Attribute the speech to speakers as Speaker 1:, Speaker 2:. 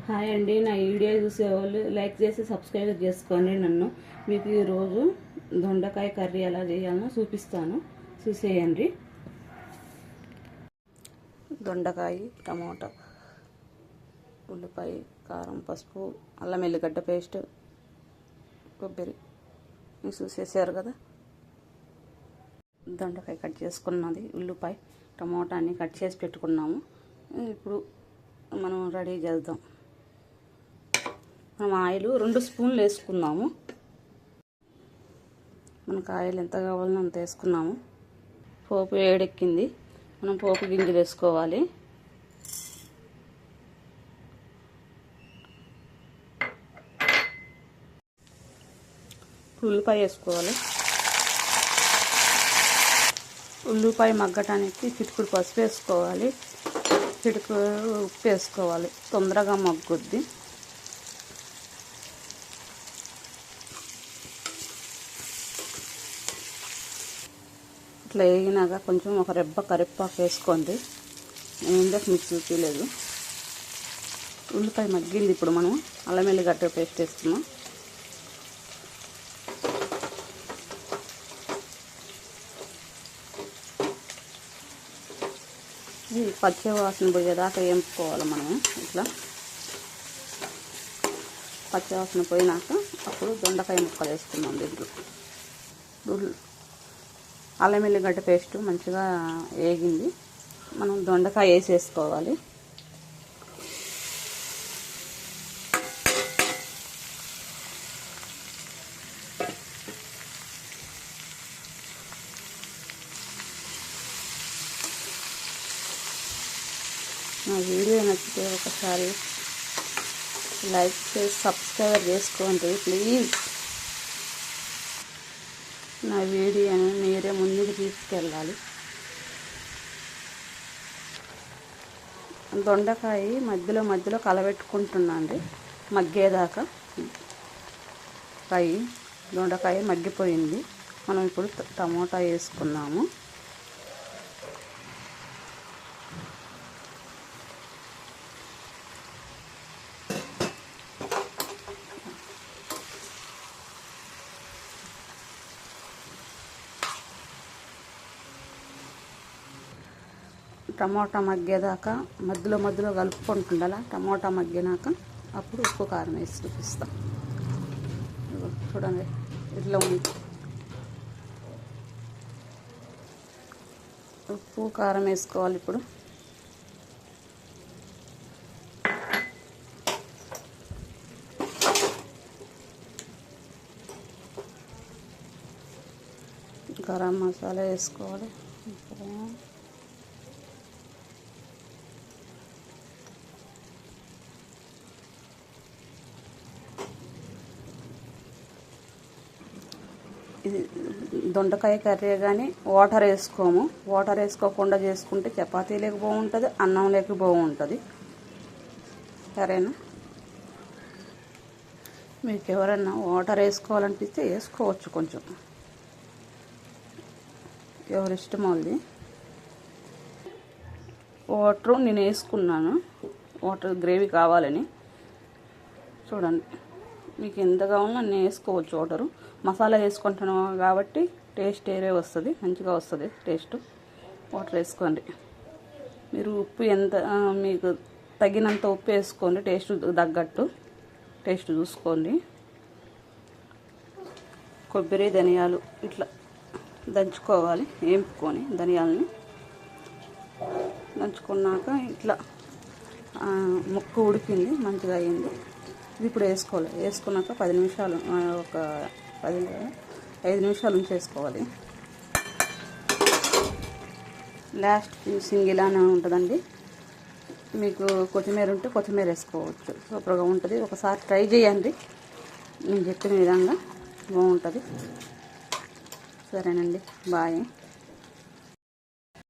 Speaker 1: Hi అండి, నా video చూసేవాళ్ళు లైక్ చేసి సబ్స్క్రైబ్ చేసుకోండి. నన్ను మీకు ఈరోజు దొండకాయ కర్రీ ఎలా చేయాలో చూపిస్తాను, చూసేయండి. దొండకాయ, టమోటా, ఉల్లిపాయ, కారం, పసుపు, అల్లం ఎల్లిగడ్డ పేస్ట్, కొబ్బరి మీరు చూసేసారు కదా. దొండకాయ కట్ చేసుకున్నది, ఉల్లిపాయ, టమోటా అన్ని కట్ చేసి పెట్టుకున్నాము. ఇప్పుడు మనం రెడీ చేద్దాం. మనం ఆయిల్ 2 స్పూన్లు వేసుకున్నాము. మనకు ఆయిల్ ఎంత కావాలో అంత వేసుకున్నాము. పోపు వేడెక్కింది, మనం పోపు గింజలు వేసుకోవాలి. ఉల్లిపాయ వేసుకోవాలి. ఉల్లిపాయ మగ్గటానికి చిటికుడు పసుపు వేసుకోవాలి, చిటికుడు ఉప్పు వేసుకోవాలి. తొందరగా మగ్గుద్ది. ఇట్లా వేగినాక కొంచెం ఒక రెబ్బ కరివేపాకు వేసుకోండి. నేను ఇందాక మీకు చూపించలేదు. ఉల్లిపాయ మగ్గింది. ఇప్పుడు మనం అల్లం ఎల్లిగడ్డ పేస్ట్ వేసుకున్నాం. ఇది పచ్చి వాసన పోయేదాకా వేపుకోవాలి మనం. ఇట్లా పచ్చి వాసన పోయినాక అప్పుడు దొండకాయ ముక్కలు వేసుకున్నాం. దీంట్లో అల్లం ఎల్లిగడ్డ పేస్ట్ మంచిగా వేగింది. మనం దొండకాయ వేసేసుకోవాలి. నా వీడియో నచ్చితే ఒకసారి లైక్ చేసి సబ్స్క్రైబ్ చేసుకోండి ప్లీజ్. నా వీడియోని మీరే ముందుకు తీసుకెళ్ళాలి. దొండకాయ మధ్యలో కలబెట్టుకుంటున్నాండి మగ్గేదాకా. దొండకాయ మగ్గిపోయింది. మనం ఇప్పుడు టమోటా వేసుకున్నాము. టమోటా మగ్గేదాకా మధ్యలో కలుపుకుంటుండాల. టమోటా మగ్గినాక అప్పుడు ఉప్పు కారం వేసి చూపిస్తాం. చూడండి ఇట్లా ఉంది. ఉప్పు కారం వేసుకోవాలి. ఇప్పుడు గరం మసాలా వేసుకోవాలి. ఇది దొండకాయ కర్రీ కానీ వాటర్ వేసుకోము. వాటర్ వేసుకోకుండా చేసుకుంటే చపాతీ లేక బాగుంటుంది, అన్నం లేక బాగుంటుంది. సరేనా? మీకు ఎవరన్నా వాటర్ వేసుకోవాలనిపిస్తే వేసుకోవచ్చు, కొంచెం ఎవరిష్టం వాళ్ళది. వాటర్ నేను వేసుకున్నాను, వాటర్ గ్రేవీ కావాలని. చూడండి, మీకు ఎంత కావాలో అన్నీ వేసుకోవచ్చు. వాటరు మసాలా వేసుకుంటున్నాం కాబట్టి టేస్ట్ వేరే వస్తుంది, మంచిగా వస్తుంది టేస్ట్. వాటర్ వేసుకోండి. మీరు ఉప్పు ఎంత మీకు తగినంత ఉప్పు వేసుకోండి, టేస్ట్ తగ్గట్టు టేస్ట్ చూసుకోండి. కొబ్బరి, ధనియాలు ఇట్లా దంచుకోవాలి. వేపుకొని ధనియాలని దంచుకున్నాక ఇట్లా ముక్క ఉడికింది, మంచిగా అయ్యింది. ఇప్పుడు వేసుకోవాలి. వేసుకున్నాక 10 నిమిషాలు, ఒక 5 నిమిషాలు ఉంచేసుకోవాలి. లాస్ట్ ఫినిషింగ్ ఇలానే ఉంటుందండి. మీకు కొత్తిమీర ఉంటే కొత్తిమీర వేసుకోవచ్చు, సూపర్గా ఉంటుంది. ఒకసారి ట్రై చేయండి, నేను చెప్పిన విధంగా బాగుంటుంది. సరేనండి, బాయ్.